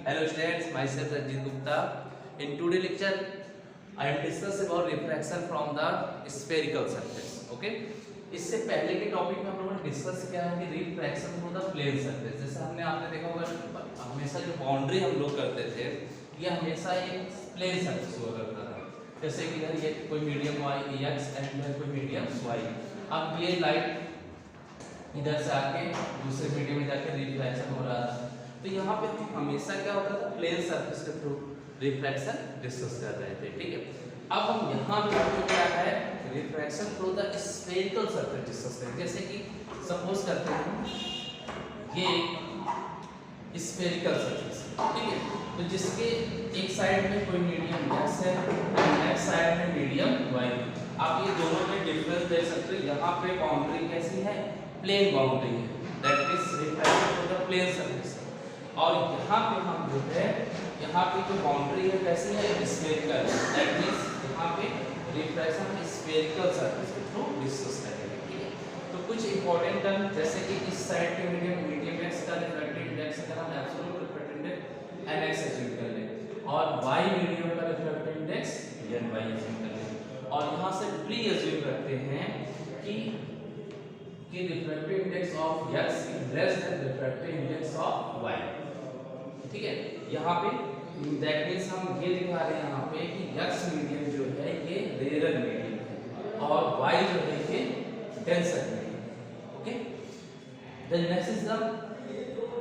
Hello students, myself Ranjit Gupta. In today's lecture, I am discuss about refraction from the spherical surface. Okay? इससे पहले के topic में हम लोगों ने डिस्कस किया है कि refraction through the plane surface. जैसे हमने आपने देखा होगा हमेशा जो बाउंड्री हम लोग करते थे ये हमेशा एक प्लेन सरफेस हुआ करता था। जैसे कि इधर ये कोई मीडियम y x एंड इधर कोई मीडियम y। अब ये लाइट इधर से आके दूसरे मीडियम में जाके रिफ्रैक्शन हो रहा था। तो यहाँ पे हम हमेशा क्या होता था प्लेन सरफेस के थ्रू रिफ्रैक्शन डिस्कस कर रहे थे, ठीक है। अब हम यहाँ पे जो क्या है refraction through the spherical surface discuss करें। जैसे कि सपोज करते हैं ये स्फेरिकल सरफेस, ठीक है। तो जिसके एक साइड में कोई मीडियम x है और नेक्स्ट साइड में मीडियम y है। आप ये दोनों में डिफरेंस देख सकते हो। यहाँ पे बाउंड्री कैसी है, प्लेन बाउंड्री है, that is refraction through the plane surface. और यहाँ पे हम जो है यहाँ पे जो बाउंड्री है कैसी है, स्फेरिकल, दैट मींस यहाँ पे रिफ्रैक्शन स्फेरिकल सरफेस के थ्रू डिस्कस करेंगे, ठीक है। तो कुछ इंपॉर्टेंट टर्म जैसे कि इस साइड के मीडियम x का रिफ्रैक्टिव इंडेक्स अगर हम absolute refractive index nx assume कर लें और y मीडियम का रिफ्रैक्टिव इंडेक्स ny एज्यूम कर लें और यहाँ से प्री एज्यूम करते हैं कि refractive index of x less than refractive index of y, ठीक है। यहाँ पे दैट मींस हम ये दिखा रहे हैं यहाँ पे कि x मीडियम जो है ये रेयर मीडियम है और y जो है ये denser medium, okay. Then next is the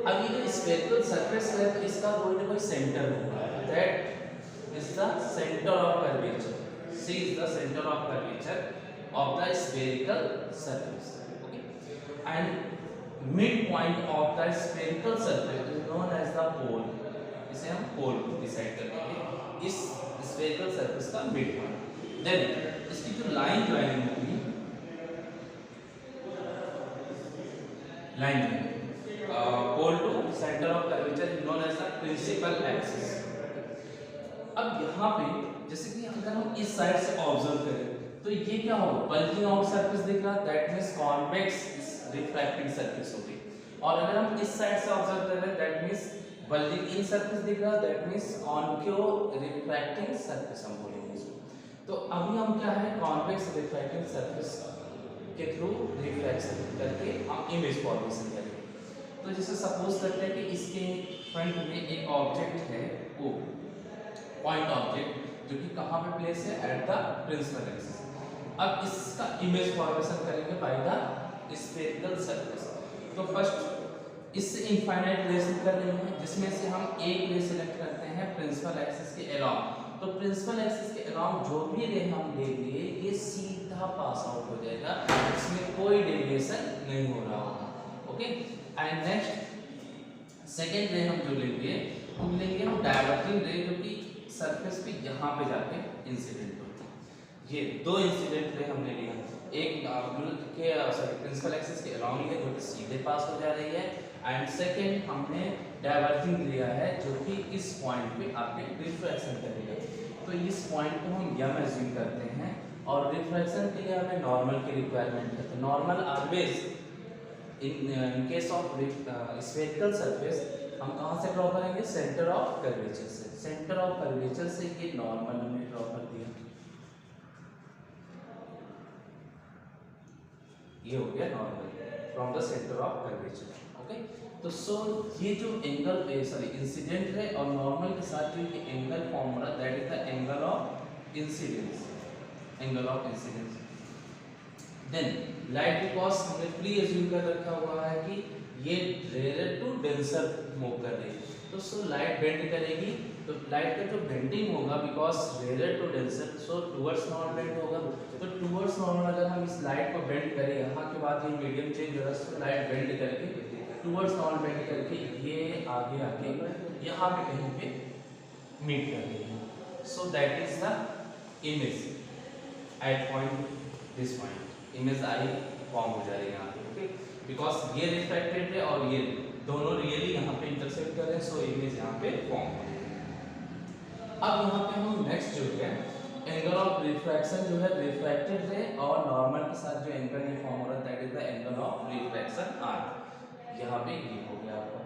अब ये जो स्फेरिकल सरफेस है तो इसका कोई ना कोई सेंटर होगा, that is the centre of curvature. C is the centre of curvature of the spherical surface, okay. And mid point of the spherical surface is known as the pole. इसे हम pole decide करेंगे, इस spherical surface का mid point. Then इसकी जो line joining होगी, line joining pole to centre of curvature is known as the principal axis. अब यहाँ पे जैसे कि अगर हम इस साइड से ऑब्जर्व करें तो ये क्या होगा, बल्जिंग आउट सरफेस दिख रहा, that means convex refracting surface होगी। और अगर हम इस साइड से ऑब्जर्व कर रहे हैं that means bulging in surface दिख रहा, that means concave refracting surface हम बोलेंगे इसको। तो अभी हम क्या है कॉन्वेक्स रिफ्रैक्टिंग सरफेस के थ्रू रिफ्रैक्शन करके हम इमेज फॉर्मेशन करेंगे। तो जैसे सपोज करते हैं कि इसके फ्रंट में एक ऑब्जेक्ट है O, पॉइंट ऑब्जेक्ट, जो कि कहाँ पे प्लेस है, एट द प्रिंसिपल एक्सिस। अब इसका इमेज फॉर्मेशन करेंगे बाय द स्फेरिकल सरफेस। तो फर्स्ट इससे इनफाइनाइट रे कर लेंगे जिसमें से हम एक रे सिलेक्ट करते हैं प्रिंसिपल एक्सिस के अराउंड। तो प्रिंसिपल एक्सिस के अराउंड जो भी रे हम ले लिए ये सीधा पास आउट हो जाएगा, इसमें कोई डेविएशन नहीं हो रहा होगा, ओके। एंड नेक्स्ट सेकेंड रे हम जो लेंगे वो लेंगे हम डायवर्जिंग रे, जो कि सरफेस पे यहाँ पे जाके इंसिडेंट होती है। ये दो इंसिडेंट रे हमने लिया, एक के प्रिंसिपल एक्सिस के अराउंड है जो कि सीधे पास हो जा रही है, एंड सेकेंड हमने डायवर्जिंग लिया है जो कि इस पॉइंट पे आके रिफ्रैक्शन करेगा। तो इस पॉइंट को हम यम एज्यूम करते हैं और रिफ्रैक्शन के लिए हमें नॉर्मल की रिक्वायरमेंट है। तो normal always in case of spherical surface हम कहाँ से ड्रॉ करेंगे, सेंटर ऑफ कर्वेचर से। सेंटर ऑफ कर्वेचर से ये नॉर्मल हमने ड्रॉ कर दिया, ये हो गया normal from the centre of curvature, okay. तो सो ये जो एंगल सॉरी इंसिडेंट है और नॉर्मल के साथ जो ये एंगल फॉर्म हो रहा है that is the angle of incidence, angle of incidence. Then light because हमने प्री एज्यूम कर रखा हुआ है कि ये रेयर टू डेंसर मूव कर रही है, तो सो लाइट बेंड करेगी। तो लाइट का जो बेंडिंग होगा because rare to denser, so towards normal bend होगा। तो टुवर्ड्स नॉर्मल अगर हम इस लाइट को बेंड करें, यहाँ के बाद ये मीडियम चेंज हो रहा है, सो लाइट बेंड करके टुवर्ड्स नॉर्मल बेंड करके ये आगे आके यहाँ पे कहीं पे मीट कर रही है। So that is the image at point this point, image I form हो जा रही है यहाँ पे, ओके। बिकॉज ये रिफ्रैक्टेड है और ये दोनों रियली यहाँ पे इंटरसेक्ट कर रहे हैं, सो इमेज यहाँ पे फॉर्म हो रही है। अब यहाँ पे हम नेक्स्ट जो है एंगल ऑफ रिफ्रैक्शन जो है रिफ्रैक्टेड रे और नॉर्मल के साथ जो एंगल ये फॉर्म हो रहा है that is the angle of refraction R. यहाँ पे ये हो गया आपका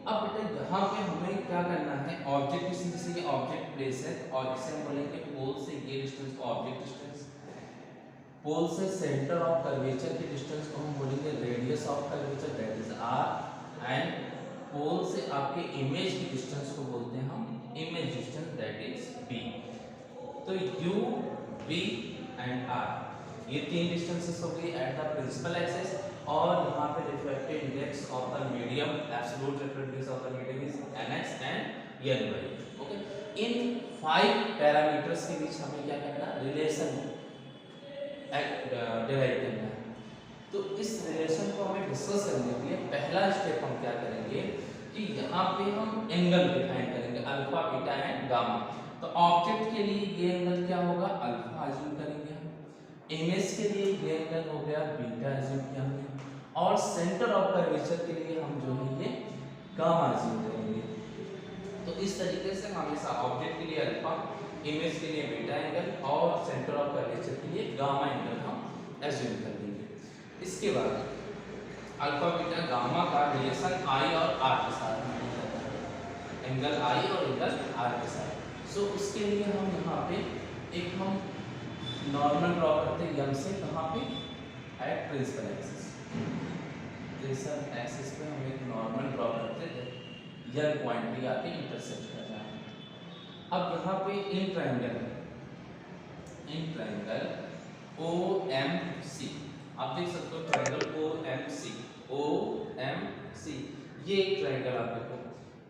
अब बेटा यहाँ पे हमें क्या करना है, ऑब्जेक्ट जैसे ये ऑब्जेक्ट प्लेस है और इसे हम बोलेंगे पोल से ये डिस्टेंस ऑब्जेक्ट डिस्टेंस, पोल से सेंटर ऑफ कर्वेचर की डिस्टेंस को हम बोलेंगे radius of curvature that is R, and pole से आपके इमेज की डिस्टेंस को बोलते हैं हम image distance that is V. तो यू बी एंड आर ये तीन डिस्टेंसेस हो गई एट द प्रिंसिपल एक्सिस, और यहाँ पे refractive index of the medium, absolute refractive index of the medium is nx and ny। Okay, in 5 parameters के बीच हमें क्या करना, रिलेशन डिराइव करना है। तो इस रिलेशन को हमें डिस्कस करने के लिए पहला स्टेप हम क्या करेंगे कि यहाँ पे हम एंगल डिफाइन करेंगे, अल्फा बीटा एंड गामा। तो ऑब्जेक्ट के लिए ये एंगल क्या होगा, अल्फा अज्यूम करेंगे हम, इमेज के लिए ये एंगल हो गया बीटा अज्यूम किया हमने, और सेंटर ऑफ कर्वेचर के लिए हम जो है ये गामा अज्यूम करेंगे। तो इस तरीके से हम हमेशा ऑब्जेक्ट के लिए अल्फा, इमेज के लिए बीटा एंगल और सेंटर ऑफ कर्वेचर के लिए गामा एंगल हम अज्यूम कर लेंगे। इसके बाद अल्फा बीटा गामा का रिलेशन आई और आर के साथ माना जाता है, एंगल आई और एंगल आर के साथ। सो उसके लिए हम यहाँ पे एक हम नॉर्मल ड्रॉ करते हैं यम से, कहाँ पे, at principal axis, principal axis पे हम एक नॉर्मल ड्रॉ करते थे, यम पॉइंट पे आके इंटरसेक्ट कर रहा है। अब यहाँ पे in triangle O M C आप देख सकते हो, ट्रायंगल ओ एम सी ये एक ट्रायंगल आप देखो,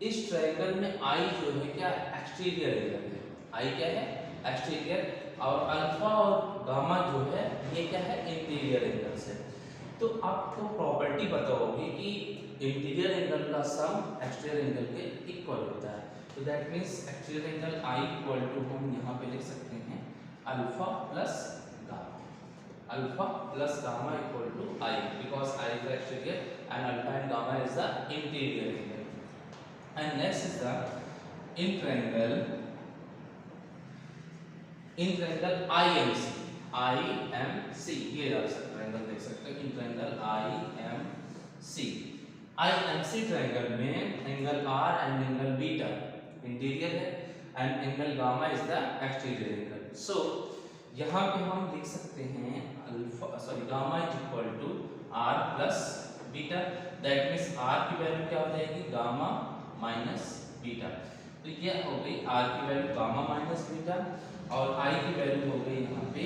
इस ट्रायंगल में आई जो है क्या, एक्सटीरियर एंगल है, आई क्या है, एक्सटीरियर, और अल्फा और गामा जो है ये क्या है, इंटीरियर एंगल्स है। तो आपको प्रॉपर्टी पता होगी कि इंटीरियर एंगल का सम एक्सटीरियर एंगल के इक्वल होता है। तो that means exterior angle I equal to हम यहाँ पे लिख सकते हैं alpha plus gamma, alpha plus gamma equal to I, because I is the exterior and alpha and gamma is the interior angle. And next is the in triangle IMC, ये आप triangle देख सकते हैं, इन ट्रायंगल IMC ट्रायंगल में angle R and angle beta interior है and angle gamma is the exterior angle. So यहाँ पे हम लिख सकते हैं gamma is equal to R plus beta, that means R की वैल्यू क्या हो जाएगी, गामा माइनस बीटा। तो ये हो गई R की वैल्यू गामा माइनस बीटा, और I की वैल्यू हो गई यहाँ पे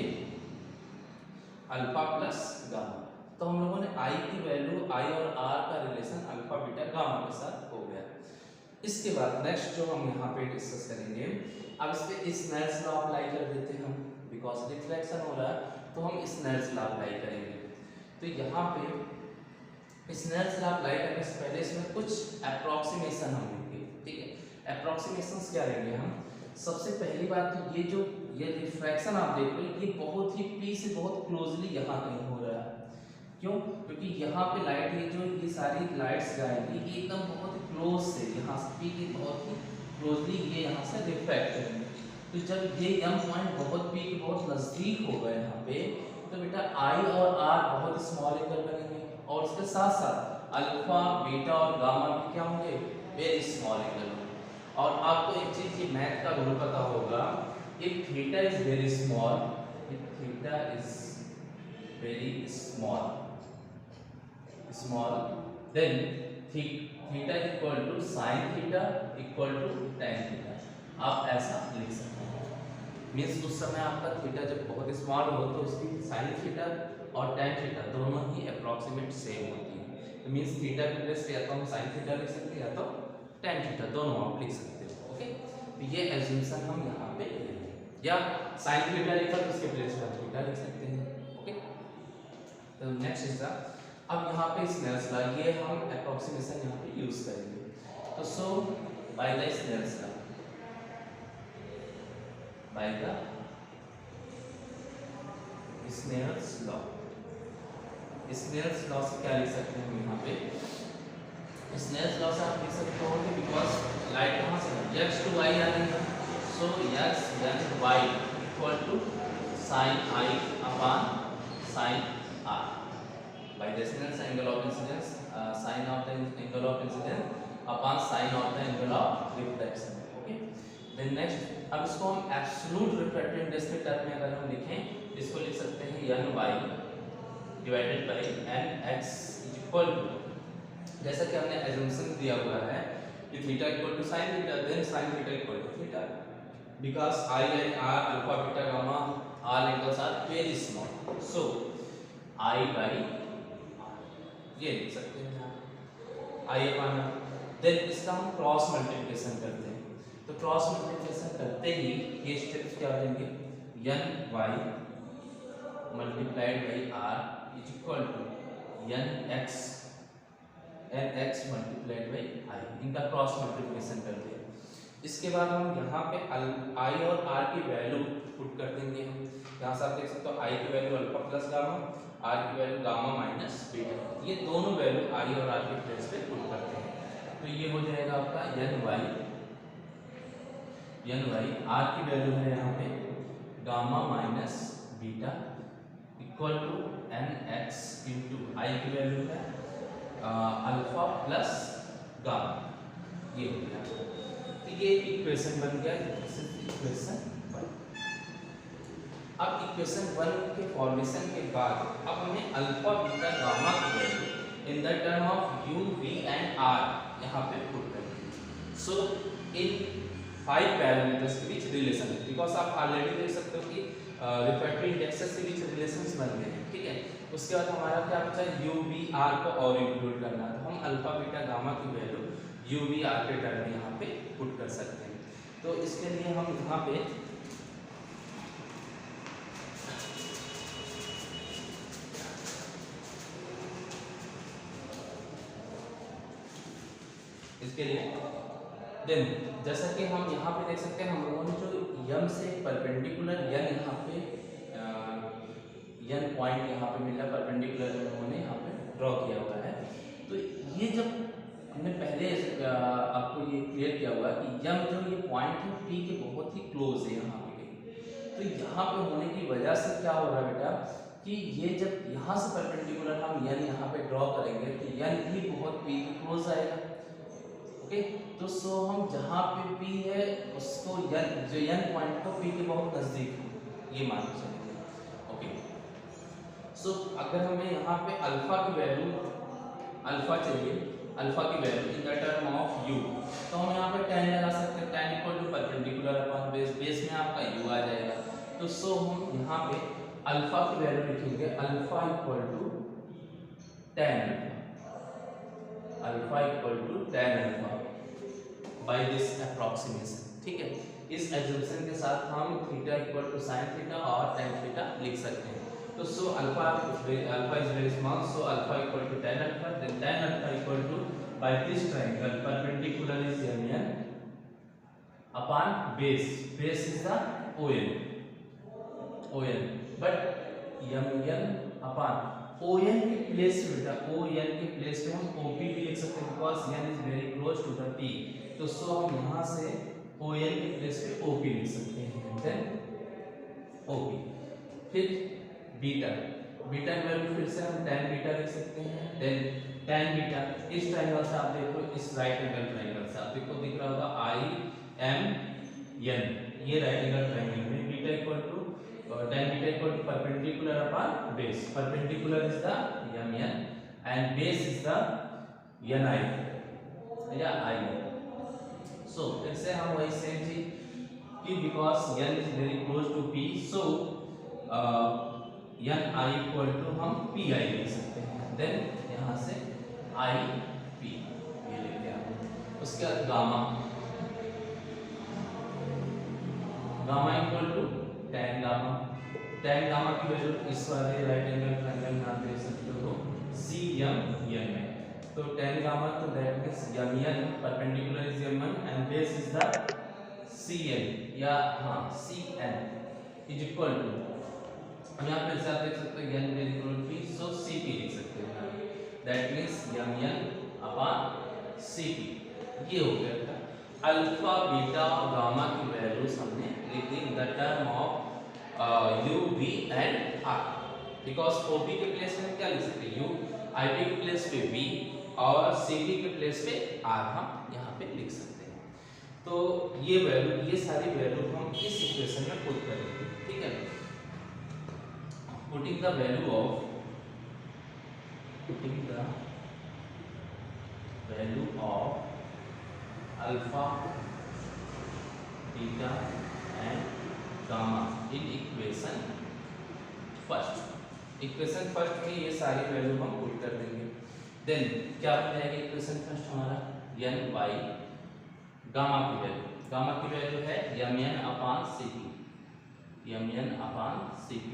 अल्फा प्लस गामा। तो हम लोगों ने I की वैल्यू, I और R का रिलेशन अल्फा बीटा गामा के साथ हो गया। इसके बाद नेक्स्ट जो हम यहाँ पे डिस्कस करेंगे, अब इस पे स्नेल्स लॉ अप्लाई कर देते हैं हम, बिकॉज रिफ्लेक्शन हो रहा है तो हम स्नेल्स लॉ अप्लाई करेंगे। तो यहाँ पे स्नेल्स लॉ अप्लाई करने से पहले इसमें कुछ अप्रोक्सीमेशन हम लेंगे, ठीक है। अप्रोक्सीमेशंस क्या लेंगे हम, सबसे पहली बात तो ये रिफ्रैक्शन आप देख रहे हो, ये बहुत ही P से बहुत क्लोजली यहाँ कहीं हो रहा है। क्यों? क्योंकि यहाँ पे लाइट, ये सारी लाइट्स जाएंगी ये एकदम बहुत ही क्लोज से, यहाँ से P की बहुत ही क्लोजली ये यहाँ से रिफ्रैक्ट करेंगे। तो जब ये M पॉइंट बहुत P के बहुत नज़दीक होगा यहाँ पे, तो बेटा I और R बहुत स्मॉल एंगल बनेंगे, और उसके साथ साथ अल्फा बीटा और गामा भी क्या होंगे, वेरी स्मॉल एंगल होंगे। और आपको एक चीज, ये मैथ का रूल पता होगा, if theta is very small, then theta is equal to sin theta equal to tan theta, आप ऐसा लिख सकते हैं। मीन्स उस समय आपका थीटा जब बहुत स्मॉल हो तो उसकी sin थीटा और tan थीटा दोनों ही अप्रोक्सीमेट सेम होती है। तो मीन्स थीटा की प्लेस पे या तो हम sin थीटा लिख सकते हैं या तो tan थीटा, दोनों आप लिख सकते हो। ओके, तो ये एज्यूमशन हम यहाँ पे लेंगे, या sin थीटा लिखा तो उसके प्लेस पे थीटा लिख सकते हैं। ओके, तो नेक्स्ट इज द, अब यहाँ पे स्नेल्स लॉ, ये हम अप्रोक्सीमेशन यहाँ पे यूज करेंगे। तो so by the Snell's law, Snell's law से क्या लिख सकते हैं हम यहाँ पे, स्नेल्स लॉ से आप लिख सकते हो कि बिकॉज लाइट कहाँ से x टू y आ रही है, so x then y equal to sin I upon sin R by the Snell's angle of incidence, sin of the angle of incidence upon sine of the angle of reflection. Okay, then next, अब इसको हम absolute refractive index के term में अगर हम लिखें, इसको लिख सकते हैं ny divided by nx equal to, जैसा कि हमने एजम्पशन दिया हुआ है कि theta equal to sine theta, then sine theta equal to theta, because I and R alpha beta gamma all angles are very small, so I by ये लिख सकते हैं I अपॉन, देन इसका हम क्रॉस मल्टीप्लिकेशन करते हैं, तो cross multiplication करते ही ये स्टेप्स क्या हो जाएंगे, n y multiplied by r is equal to n x multiplied by i, इनका क्रॉस मल्टीप्लिकेशन करते हैं। इसके बाद हम यहाँ पे i और r की वैल्यू पुट कर देंगे। हम यहाँ से आप देख सकते हो i की value alpha plus gamma, r की वैल्यू गामा माइनस बीटा, ये दोनों वैल्यू i और r के प्लेस पे पुट करते हैं, तो ये हो जाएगा आपका ny r की वैल्यू है यहाँ पे gamma minus beta equal to nx into i की वैल्यू है अल्फा प्लस गामा, ये हो गया। तो ये इक्वेशन बन गया, इक्वेशन 1। अब इक्वेशन 1 के फॉर्मेशन के बाद अब हमें अल्फा बीटा गामा की value in the term of u v and r यहाँ पे पुट करनी है। सो इन 5 पैरामीटर्स के बीच रिलेशन है, बिकॉज आप ऑलरेडी देख सकते हो कि रिफ्रैक्टिव इंडेक्सेस के बीच रिलेशंस बन गए हैं, ठीक है। उसके बाद हमारा क्या बचा, u v r को और इंक्लूड करना, तो हम अल्फा बीटा गामा की वैल्यू u v r के टर्म में यहाँ पे पुट कर सकते हैं। तो इसके लिए हम यहाँ पे इसके लिए देन जैसा कि हम यहाँ पे देख सकते हैं, हम लोगों ने जो यम से परपेंडिकुलर यन यहाँ पे यन पॉइंट यहाँ पे मिला परपेंडिकुलर हम लोगों ने यहाँ पे ड्रॉ किया हुआ है। तो ये जब हमने पहले आपको ये क्लियर किया हुआ कि यम जो ये पॉइंट है पी के बहुत ही क्लोज है यहाँ पे, तो यहाँ पे होने की वजह से क्या हो रहा है बेटा कि ये जब यहाँ से परपेंडिकुलर हम यन यहाँ पे ड्रॉ करेंगे तो यन भी बहुत पी के क्लोज आएगा। ओके, तो सो हम जहाँ पे पी है उसको यन जो यन पॉइंट को पी के बहुत नजदीक है ये मान के चलेंगे। ओके, सो अगर हमें यहाँ पे अल्फा की वैल्यू अल्फा चाहिए, अल्फा की value in the term of u, तो हम यहाँ पे tan लगा सकते हैं, tan equal to perpendicular upon base, base में आपका u आ जाएगा। तो सो हम यहाँ पे अल्फा की वैल्यू लिखेंगे alpha equal to tan alpha equal to tan alpha by this approximation, ठीक है। इस एजम्पशन के साथ हम theta equal to sine theta और tan थीटा लिख सकते हैं। तो so alpha is very small, so alpha equal to tan alpha, then tan alpha equal to by this triangle perpendicular is mn upon base, base is the ON but mn upon ON के place पे बेटा ON के place पे हम OP भी लिख सकते हैं because n is very close to the P, तो सो हम यहाँ से ON के प्लेस पे OP लिख सकते हैं, देन OP। फिर बीटा, बीटा की वैल्यू फिर से हम tan बीटा लिख सकते हैं, देन tan बीटा इस ट्रायंगल से आप देखो, इस राइट एंगल ट्रायंगल से आप देखो दिख रहा होगा IMN, ये राइट एंगल ट्रायंगल में beta equal to tan beta equal to perpendicular upon base, perpendicular is the mn and base is the ni या I। सो फिर से हम वही सेम चीज कि because n is very close to p, so n i equal to हम pi लिख सकते हैं, देन यहाँ से i p ये लेते हैं। उसके बाद gamma, gamma equal to tan gamma, tan gamma की वैल्यू इस वाले राइट एंगल ट्रायंगल में आप देख सकते हो CMN में, तो tan गामा तो that means mn perpendicular is mn and base is the cn या हाँ cn इज इक्वल टू, यहाँ पे से आप देख सकते हो n very close to p, so cp लिख सकते हैं, that means mn upon cp। ये हो गया अल्फा बीटा और गामा की वैल्यूज हमने लिख दी in the term of u v and r, because OP के प्लेस में क्या लिख सकते हैं u, IP के प्लेस पे v और Cp के प्लेस पे R हम यहाँ पे लिख सकते हैं। तो ये वैल्यू, ये सारी वैल्यू हम इस इक्वेशन में पुट करेंगे, ठीक है। Putting the value of alpha, beta and gamma in equation first. Equation first में ये सारी वैल्यू हम पुट कर देंगे। देन क्या बन जाएगा इक्वेशन फर्स्ट हमारा, एन वाई गामा की वैल्यू है mn upon Cp, mn upon Cp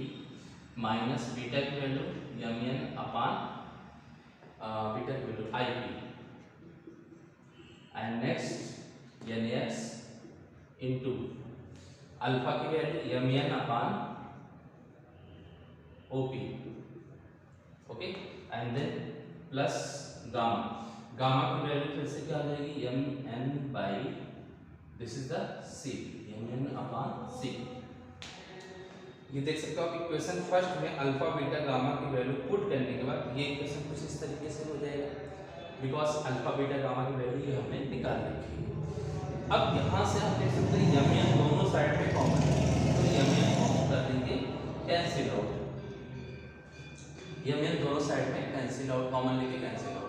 minus beta की वैल्यू mn अपान बीटा की value Ip and next nx into alpha की value mn upon OP, okay, and then plus gamma की value फिर से क्या आ जाएगी mn by this is the Cp, mn upon Cp। ये देख सकते हो आप इक्वेशन फर्स्ट में अल्फा बीटा गामा की वैल्यू पुट करने के बाद ये इक्वेशन कुछ इस तरीके से हो जाएगा, बिकॉज अल्फा बीटा गामा की वैल्यू ये हमने निकाल रखी है। अब यहाँ से आप देख सकते हैं mn दोनों साइड में कॉमन है, तो mn कॉमन कर देंगे, कैंसिल आउट, mn दोनों साइड में कैंसिल आउट, कॉमन लेके कैंसिल आउट।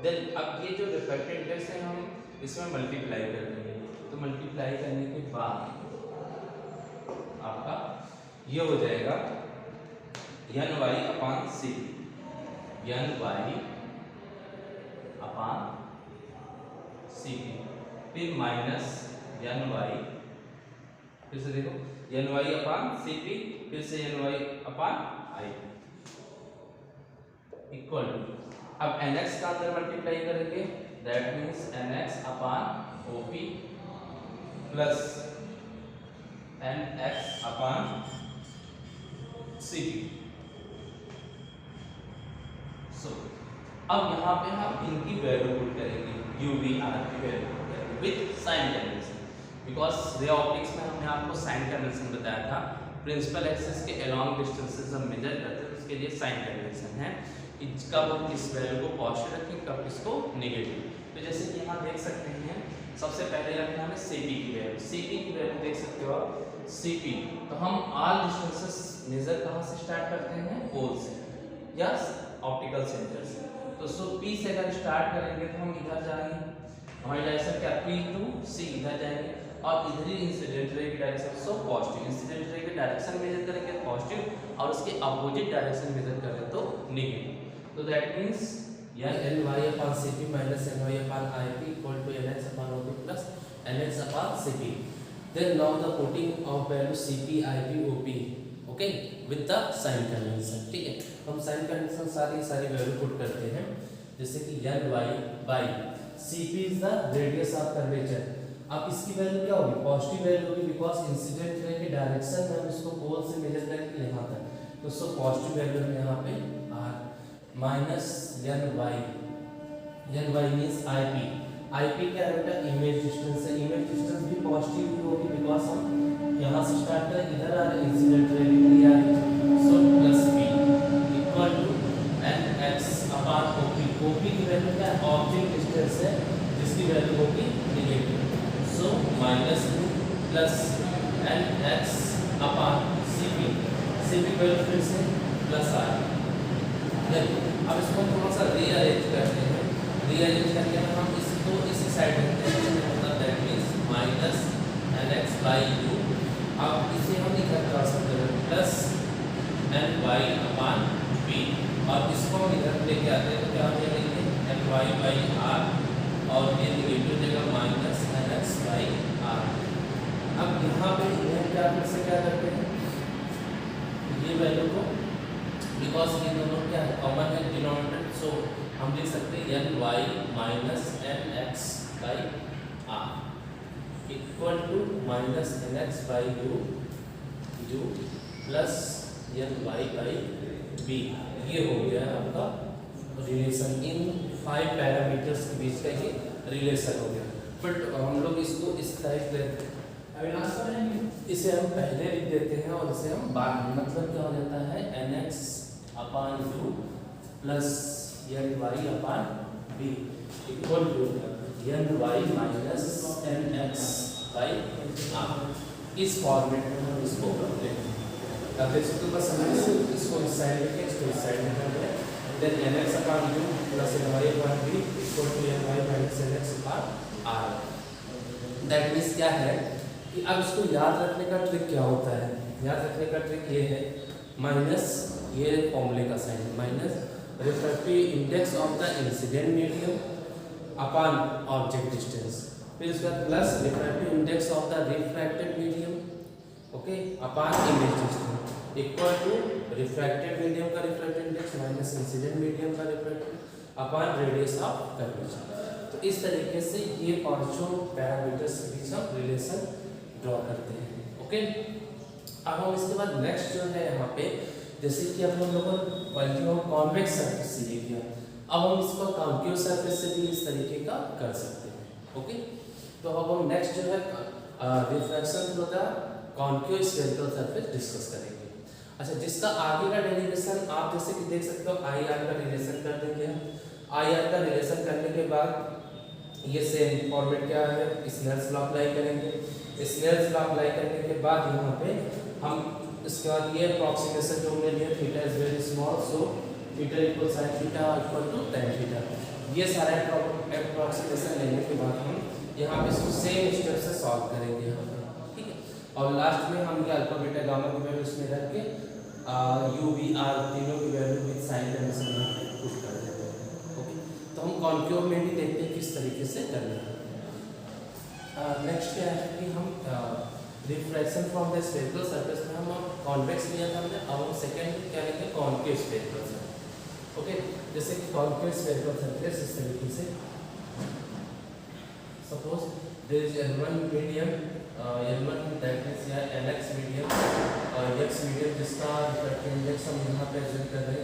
देन अब ये जो रिफ्रैक्टेड इंडेक्स है हम इसमें मल्टीप्लाई कर देंगे, तो मल्टीप्लाई करने के बाद आपका ये हो जाएगा N y upon Cp, n y upon Cp, फिर माइनस एन वाई, फिर से देखो एन वाई अपान Cp, फिर से n y upon Ip equal to, अब nx का अंदर मल्टीप्लाई करेंगे, that means nx upon OP plus nx upon Cp। So अब यहाँ पे हम इनकी वैल्यू पुट करेंगे, UV R की वैल्यू पुट करेंगे with sign convention, because ray optics में हमने आपको साइन कन्वेंशन बताया था, प्रिंसिपल एक्सिस के अलोंग डिस्टेंसेस हम मेजर करते हैं, उसके लिए साइन कन्वेंशन है कि कब हम इस वैल्यू को पॉजिटिव रखें, कब इसको नेगेटिव। तो जैसे कि यहाँ देख सकते हैं, सबसे पहले रखना हमें Cp की वैल्यू, Cp की वैल्यू देख सकते हो आप Cp, तो हम ऑल डिस्टेंसेस मेजर कहाँ से स्टार्ट करते हैं, पोल से या ऑप्टिकल सेंटर से। तो सो P से अगर स्टार्ट करेंगे तो हम इधर जाएंगे, हमारी डायरेक्शन क्या P टू C इधर जाएंगे, और इधर ही इंसिडेंट रे की direction, so positive, incident ray की डायरेक्शन मेजर करेंगे पॉजिटिव और उसके अपोजिट डायरेक्शन मेजर करें तो नेगेटिव। तो that means n y upon Cp minus n y upon Ip equal to nx upon OP plus nx upon Cp। Then now the putting of value Cp Ip OP, okay, with the sign convention, ठीक है। हम sign convention सारी value put करते हैं, जैसे कि n Y by Cp is the radius of curvature. अब इसकी वैल्यू क्या होगी, पॉजिटिव वैल्यू होगी, बिकॉज इंसिडेंट रे की डायरेक्शन में हम इसको पोल से मेजर करेंगे यहाँ तक, तो सो पॉजिटिव वैल्यू है यहाँ पे r minus n y means Ip क्या है बेटा, इमेज डिस्टेंस है, इमेज डिस्टेंस भी पॉजिटिव ही होगी, बिकॉज हम यहाँ से स्टार्ट करें, इधर आ रहे इंसिडेंट रे भी आ रही, so plus p equal to nx upon OP की वैल्यू क्या है, ऑब्जेक्ट डिस्टेंस है जिसकी वैल्यू होगी negative, so minus 2 plus nx upon Cp की वैल्यू फिर से प्लस r। अब इसको थोड़ा सा रीअरेंज करते हैं, रीअरेंज करके हम इसको इसी साइड रखते हैं, मतलब that means minus nx by u। अब इसे हम इधर ट्रांसफर करें प्लस ny अपान p, और इसको हम इधर लेके आते हैं तो क्या हो जाएगा ny बाई r, और ये नेगेटिव जगह माइनस nx बाई r। अब यहाँ पे इन्हें क्या फिर से क्या करते हैं, ये वैल्यू को, बिकॉज ये दोनों क्या है कॉमन है डिनोमिनेटर, सो हम लिख सकते हैं n y minus N x by r equal to minus N x by u plus n Y by b. ये हो गया आपका रिलेशन, इन 5 पैरामीटर्स के बीच का ये रिलेशन हो गया। बट हम लोग इसको इस टाइप देते हैं, इसे हम पहले लिख देते हैं और इसे हम बाद में, मतलब क्या हो जाता है n x upon u plus n y upon b equal to n y minus N x by r. इस फॉर्मेट में हम इसको करते हैं। अब इसको बस हमने इसको इस साइड लेके इसको इस साइड में कर दिया, then n x upon u plus n Y upon B equal to n y minus N x upon r. That means क्या है कि अब इसको याद रखने का ट्रिक क्या होता है? याद रखने का ट्रिक ये है, माइनस ये फॉर्मूले का sign minus refractive index of the incident medium upon object distance, फिर उसका plus refractive index of the refracted medium okay upon image distance equal to refracted medium का refractive index minus incident medium का refractive upon radius of curvature. तो इस तरीके से ये पांचों पैरामीटर्स के बीच हम रिलेशन ड्रॉ करते हैं। ओके, अब हम इसके बाद नेक्स्ट जो है यहाँ पे, जैसे कि अब हम लोगों ने क्वालिटी ऑफ कॉन्वेक्स सरफेस से ये किया, अब हम इसको कॉन्केव सरफेस से भी इस तरीके का कर सकते हैं। ओके, तो अब हम नेक्स्ट जो है refraction through the concave spherical surface discuss करेंगे। अच्छा, जिसका आगे का डेरिवेशन आप जैसे कि देख सकते हो, आई आर का रिलेशन कर देंगे। आई आर का रिलेशन करने के बाद ये सेम फॉर्मेट क्या है, स्नेल्स लॉ अप्लाई करेंगे। स्नेल्स लॉ अप्लाई करने के बाद यहाँ पे हम इसके बाद ये अप्रॉक्सीमेशन जो हमने लिया, theta is very small so theta equal sin theta equal to tan theta, ये सारा अप्रॉक्सीमेशन लेने के बाद हम यहाँ पे इसको सेम स्टेप से सॉल्व करेंगे यहाँ पे, ठीक है। और लास्ट में हम ये अल्फा बीटा गामा की वैल्यू इसमें रख के यू वी आर तीनों की वैल्यू विद साइन कन्वेंशन यहाँ पे पुट कर देते हैं। ओके, तो हम कॉन्केव में भी देखते हैं किस तरीके से करना है। नेक्स्ट क्या है कि हम refraction from the spherical surface में हम कॉन्वेक्स लिया था हमने, अब हम सेकंड क्या लेंगे, कॉन्केव स्फेरिकल सरफेस। ओके, जैसे कि कॉन्केव स्फेरिकल सरफेस इस तरीके से, suppose there is n1 medium, n1 that is या nx मीडियम और x मीडियम जिसका रिफ्रैक्टिव इंडेक्स हम यहाँ पे एज्यूम कर रहे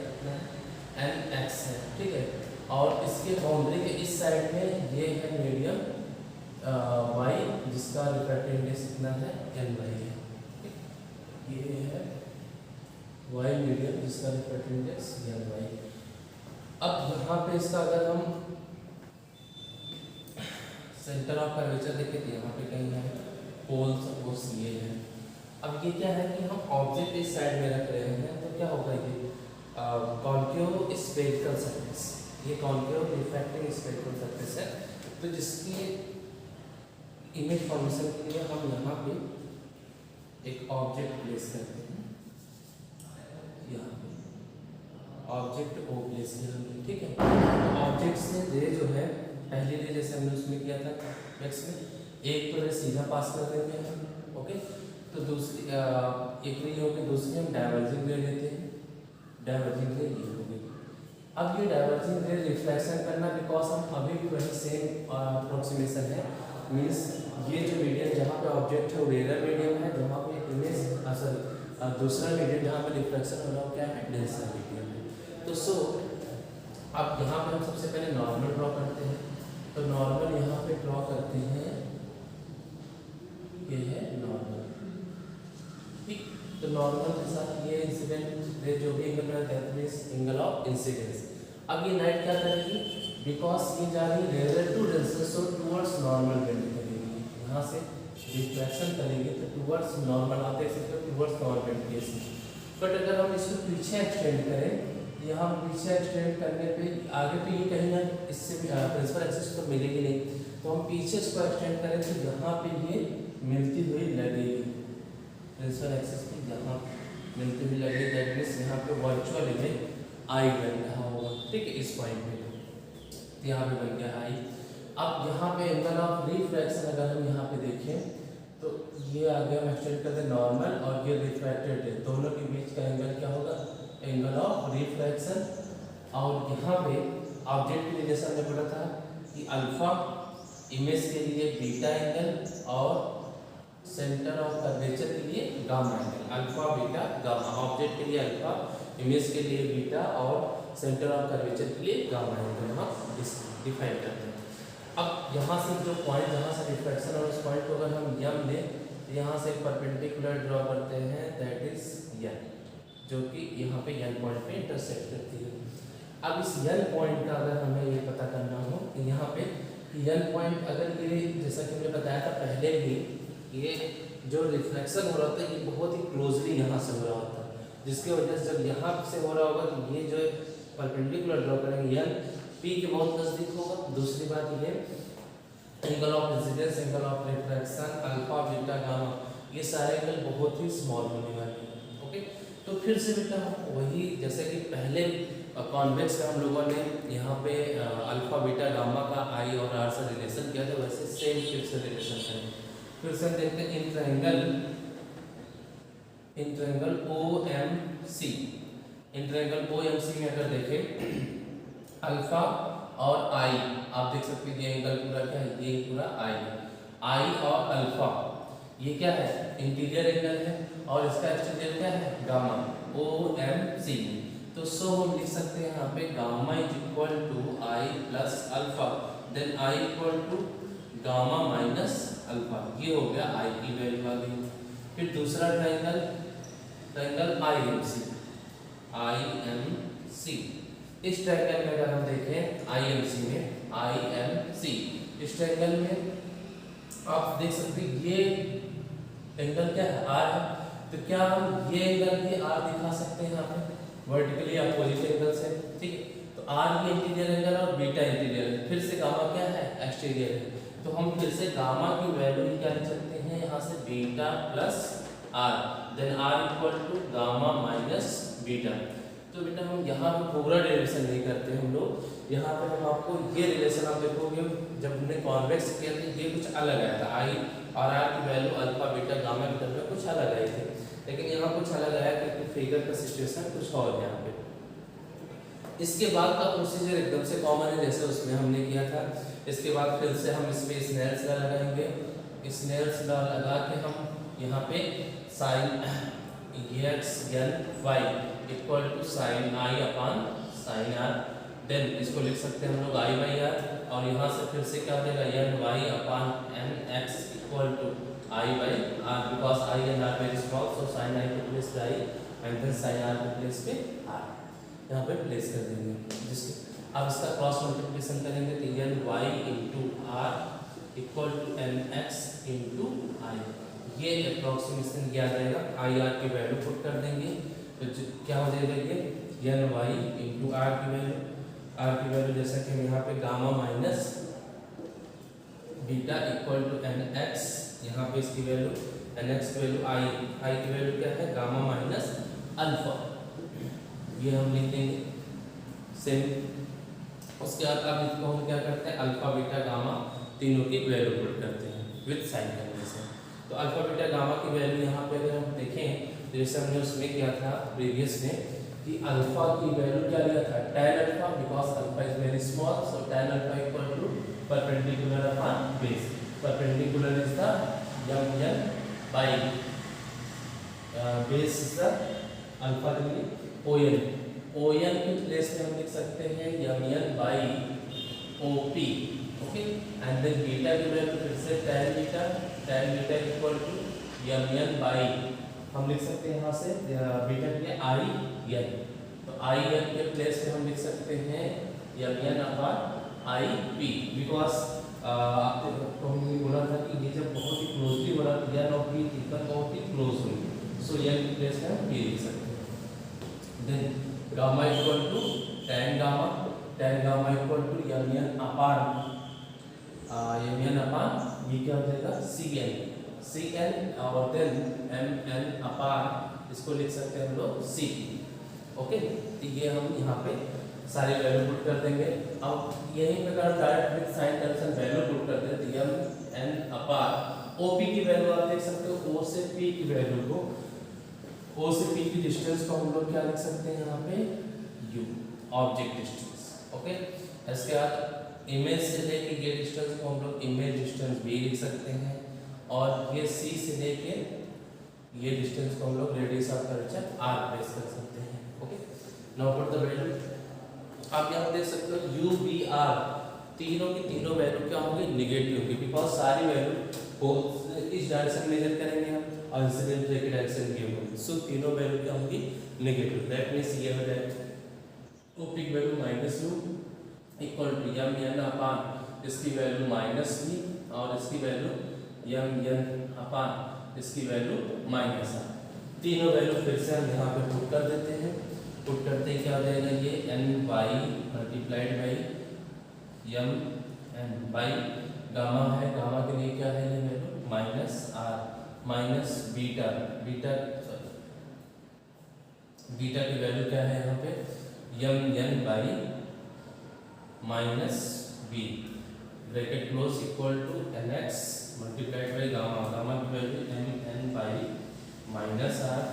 हैं nx है, ठीक है। और इसके बाउंड्री के इस साइड में ये है मीडियम y जिसका रिफ्रैक्टिव इंडेक्स कितना है, ny है। ये है y मीडियम जिसका रिफ्रैक्टिव इंडेक्स ny। अब यहाँ पे इसका अगर हम सेंटर ऑफ कर्वेचर देखें तो यहाँ पे कहीं है पोल, सपोज ये है। अब ये क्या है कि हम ऑब्जेक्ट इस साइड में रख रहे हैं, तो क्या होगा, ये कॉन्केव स्फेरिकल सरफेस, ये कॉन्केव रिफ्रैक्टिंग स्फेरिकल सरफेस है। तो जिसकी इमेज फॉर्मेशन के लिए हम यहाँ पे एक ऑब्जेक्ट प्लेस करते हैं, यहाँ पे ऑब्जेक्ट ओ प्लेस किया हमने, ठीक है। ऑब्जेक्ट से रे जो है, पहली रे जैसे हमने उसमें किया था एक्स में, एक तो रे सीधा पास कर देते हैं, ओके। तो दूसरी एक रे होकर दूसरी हम डाइवर्जिंग रे लेते हैं, डाइवर्जिंग रे ये हो गई। अब ये डाइवर्जिंग रे रिफ्लेक्शन करना, बिकॉज हम अभी भी वही सेम अप्रोक्सीमेशन है, मीन्स ये जो मीडियम जहाँ पे ऑब्जेक्ट है वो रेयर मीडियम है, जहाँ पे इमेज सॉरी दूसरा मीडियम जहाँ पे रिफ्लेक्शन हो रहा है क्या है, डेंसर मीडियम है। तो सो अब यहाँ पे हम सबसे पहले नॉर्मल ड्रॉ करते हैं। तो नॉर्मल यहाँ पे ड्रॉ करते हैं, ये है नॉर्मल, ठीक। तो नॉर्मल के साथ ये इंसिडेंट रे जो भी एंगल है that means angle of incidence. अब ये लाइट क्या करेगी, बिकॉज ये जा रही rare to denser so towards normal bend करेगी, यहाँ से रिफ्लेक्शन करेगी तो टुवर्ड्स नॉर्मल आते हैं, टुवर्ड्स नॉर्मल केस में। बट अगर हम इसको पीछे एक्सटेंड करें, यहाँ पीछे एक्सटेंड करने पे आगे तो ये कहीं ना इससे भी प्रिंसिपल एक्सिस तो मिलेगी नहीं, तो हम पीछे इसको एक्सटेंड करें तो यहाँ पे ये मिलती हुई लगेगी, प्रिंसिपल एक्सिस की यहाँ मिलती हुई लगेगी, दैट मींस यहाँ पे वर्चुअल इमेज आई बन रहा होगा, ठीक है। इस पॉइंट पे तो यहाँ पे बन गया आई। अब यहाँ पे एंगल ऑफ रिफ्रैक्शन अगर हम यहाँ पे देखें तो ये आगे हम एक्सटेंड करते हैं नॉर्मल और ये रिफ्रैक्टेड है, दोनों के बीच का एंगल क्या होगा, एंगल ऑफ रिफ्रैक्शन। और यहाँ पे ऑब्जेक्ट की रिलेशन में पढ़ा था कि अल्फा इमेज के लिए बीटा एंगल और सेंटर ऑफ कर्वेचर के लिए gamma angle, alpha beta gamma, object के लिए अल्फा, इमेज के लिए बीटा और सेंटर ऑफ कर्वेचर के लिए गामा एंगल हम डिफाइन करते हैं। अब यहाँ से जो पॉइंट जहाँ से रिफ्लेक्शन और उस पॉइंट को अगर हम यम लें तो यहाँ से परपेंडिकुलर ड्रॉ करते हैं, दैट इज यन, जो कि यहाँ पे यन पॉइंट पे इंटरसेक्ट करती है। अब इस यल पॉइंट का अगर हमें ये पता करना हो कि यहाँ पे यल पॉइंट अगर ये जैसा कि हमने बताया था पहले भी, ये जो रिफ्लेक्शन हो रहा था ये बहुत ही क्लोजली यहाँ से हो रहा होता है, जिसकी वजह से जब यहाँ से हो रहा होगा तो ये जो परपेंडिकुलर ड्रॉ करेंगे यल पी के बहुत नजदीक होगा। दूसरी बात ये angle of incidence, angle of refraction, alpha beta gamma, ये सारे एंगल बहुत ही स्मॉल होने वाले हैं। ओके, तो फिर से बेटा वही जैसे कि पहले कॉन्वेक्स में हम लोगों ने यहाँ पे अल्फा बीटा गामा का आई और आर से रिलेशन किया था, वैसे सेम फिर से रिलेशन करें। फिर से हम देखते हैं in triangle OMC, in triangle OMC में अगर देखें अल्फा और आई, आप देख सकते हैं ये एंगल पूरा क्या है, ये पूरा आई और अल्फा, ये क्या है इंटीरियर एंगल है और इसका एक्सटीरियर क्या है गामा, OMC। तो सो हम लिख सकते हैं यहाँ पे gamma is equal to I plus alpha, then I equal to gamma minus alpha, ये हो गया आई की वैल्यू आ गई। फिर दूसरा ट्रायंगल IMC, इस ट्रायंगल में अगर हम देखें IMC में इस ट्रायंगल में आप देख सकते हैं ये एंगल क्या है आर है, तो क्या हम ये एंगल भी आर दिखा सकते हैं यहाँ पे वर्टिकली अपोजिट एंगल से, ठीक है। तो आर ये इंटीरियर एंगल और बीटा इंटीरियर है, फिर से गामा क्या है एक्सटीरियर है, तो हम फिर से गामा की वैल्यू क्या लिख सकते हैं यहाँ से beta plus r, then r equal to gamma minus beta. तो बेटा हम यहाँ पे पूरा डेरिवेशन नहीं करते हम लोग, यहाँ पे हम आपको ये रिलेशन आप देखोगे जब हमने कॉन्वेक्स किया था ये कुछ अलग आया था, आई और आर की वैल्यू अल्फा बीटा गामा की तरफ कुछ अलग आई थी, लेकिन यहाँ कुछ अलग आया क्योंकि फिगर का सिचुएशन कुछ और है यहाँ पे। इसके बाद का प्रोसीजर एकदम से कॉमन है जैसे उसमें हमने किया था। इसके बाद फिर से हम इसमें स्नेल्स लॉ लगाएंगे, स्नेल्स लॉ लगा के हम यहाँ पे sine x n y equal to sine I upon sine r, then इसको लिख सकते हैं हम लोग आई बाई आर, और यहाँ से फिर से क्या देगा N Y upon N X equal to I by R, because I and R very small, so sine I को प्लेस पे I and then sine R को प्लेस पे आर, यहाँ पे प्लेस कर देंगे। जिसके अब इसका क्रॉस मल्टीप्लिकेशन करेंगे तो N Y into R equal to N X into I, ये अप्रॉक्सीमेशन किया जाएगा। आई आर की वैल्यू पुट कर देंगे तो क्या हो जाएगा ये एन वाई इंटू आर की वैल्यू जैसा कि हम यहाँ पे gamma minus beta equal to N X, यहाँ पे इसकी वैल्यू एन एक्स की वैल्यू आई की वैल्यू क्या है गामा माइनस अल्फा, ये हम लिख देंगे सेम। उसके बाद अब इसको हम क्या करते हैं अल्फा बीटा गामा तीनों की वैल्यू पुट करते हैं विद साइन कन्वेंशन। तो अल्फा बीटा गामा की वैल्यू यहाँ पे अगर हम देखें तो जैसे हमने उसमें किया था प्रीवियस में कि अल्फा की वैल्यू क्या लिया था tan alpha, because alpha is very small, so tan alpha equal to perpendicular upon base, perpendicular is the mn by base is the alpha के ON की प्लेस में हम लिख सकते हैं mn by OP, okay, and then beta की value फिर से tan beta equal to mn by हम लिख सकते हैं यहाँ से बीटा के आई एन, तो आई एन के प्लेस में हम लिख सकते हैं mn upon I P, because आपको हमने बोला था कि ये जब बहुत ही क्लोजली हो रहा है एन और पी इक्वल बहुत ही क्लोज होंगे, सो एन की प्लेस में हम ये लिख सकते हैं। Then gamma equal to tan gamma equal to mn upon ये क्या हो जाएगा cn और देन mn अपॉन इसको लिख सकते हैं हम लोग c, ओके। तो ये हम यहाँ पे सारी वैल्यू पुट कर देंगे। अब यही प्रकार direct with sign convention value put कर देते हैं mn अपॉन OP की वैल्यू आप देख सकते हो, O से P की वैल्यू को, O से P की डिस्टेंस को हम लोग क्या लिख सकते हैं यहाँ पे U, ऑब्जेक्ट डिस्टेंस, ओके। इसके बाद इमेज से लेके ये डिस्टेंस को हम लोग इमेज डिस्टेंस भी लिख सकते हैं, और ये C से लेके ये डिस्टेंस को हम लोग radius of curvature R place कर सकते हैं, okay. Now put the value, आप यहाँ देख सकते हो U V R तीनों की तीनों वैल्यू क्या होंगी नेगेटिव होगी, बिकॉज सारी वैल्यू को इस डायरेक्शन मेजर करेंगे हम और इंसिडेंट रे की डायरेक्शन ये होगी, सो तीनों वैल्यू क्या होंगी नेगेटिव, दैट मींस ये हो जाएगा तो peak value minus U equal to M N upon इसकी वैल्यू माइनस वी और इसकी वैल्यू यम एन अपान इसकी वैल्यू माइनस आर। तीनों वैल्यू फिर से हम यहाँ पे पुट कर देते हैं। पुट करते ही क्या हो जाएगा, ये N by multiplied by M N by gamma है, गामा के लिए क्या है ये value minus R minus beta, beta beta की वैल्यू क्या है यहाँ पे M N by minus B bracket close equal to N X multiplied by gamma, gamma की value M N by minus R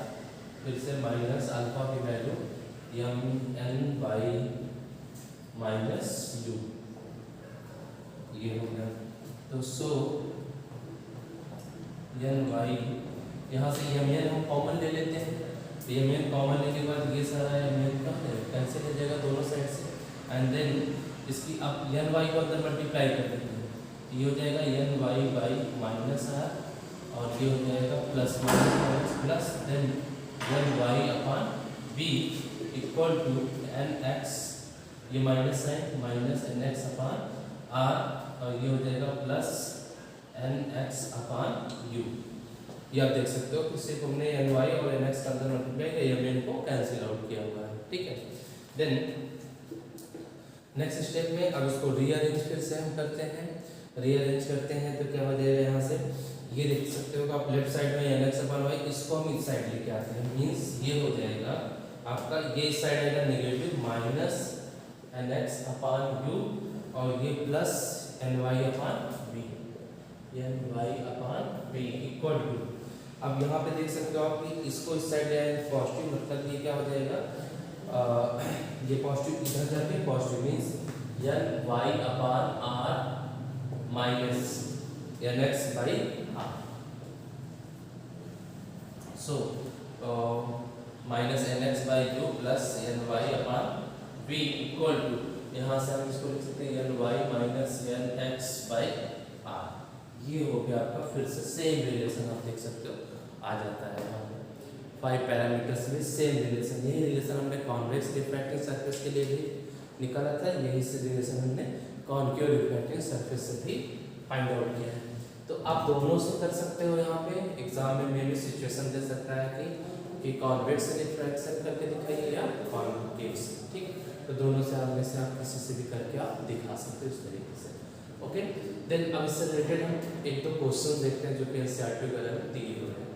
फिर से माइनस अल्फा की value M N by minus U, ये हो गया। तो सो एन बाई यहाँ से एम एन हम कॉमन ले लेते हैं, एम एन कॉमन लेने के बाद ये सारा एम एन का कैंसिल हो जाएगा दोनों साइड से एंड देन इसकी अब एन वाई को अंदर मल्टीप्लाई कर देते हैं, ये हो जाएगा N Y by minus R और ये हो जाएगा plus minus minus plus then N Y upon B equal to N X, ये minus sign minus N x upon R और ये हो जाएगा plus N x upon U. ये आप देख सकते हो कि सिर्फ हमने एन वाई और एन एक्स का अंदर मल्टीप्लाई किया, एम एन को कैंसिल आउट किया हुआ है, ठीक है। देन नेक्स्ट स्टेप में अब इसको रीअरेंज फिर से हम करते हैं, रीअरेंज करते हैं तो क्या हो जाएगा यहाँ से ये देख सकते हो आप लेफ्ट साइड में एन एक्स अपॉन वाई, इसको हम इस साइड लेके आते हैं, मीन्स ये हो जाएगा आपका ये इस साइड आएगा negative minus N x upon u और ये plus n Y upon b, n Y upon B equal to, अब यहाँ पे देख सकते हो आप कि इसको इस साइड ले आए पॉजिटिव, मतलब ये क्या हो जाएगा ये पॉजिटिव इधर जाके positive means n Y upon r minus N x by r, so minus N x by u plus n Y upon B equal to, यहाँ से हम इसको लिख सकते हैं n y minus N x by r. ये हो गया आपका फिर से सेम रिलेशन आप देख सकते हो आ जाता है यहाँ पे 5 पैरामीटर्स में सेम रिलेशन, यही रिलेशन हमने कॉन्वेक्स रिफ्रैक्टिंग सरफेस के लिए भी निकाला था, यही से रिलेशन हमने कॉनकेव रिफ्रैक्टिंग सरफेस से भी फाइंड आउट किया है। तो आप दोनों से कर सकते हो, यहाँ पे एग्जाम में भी सिचुएशन दे सकता है कि कॉन्वेक्स रिफ्रैक्शन करके दिखाइए या कॉनकेव से, ठीक। तो दोनों से आप में से आप किसी से भी करके आप दिखा सकते हो इस तरीके से, ओके। देन अब इससे रिलेटेड हम एक दो क्वेश्चन देखते हैं जो कि एनसीईआरटी वगैरह में दिए हुए हैं।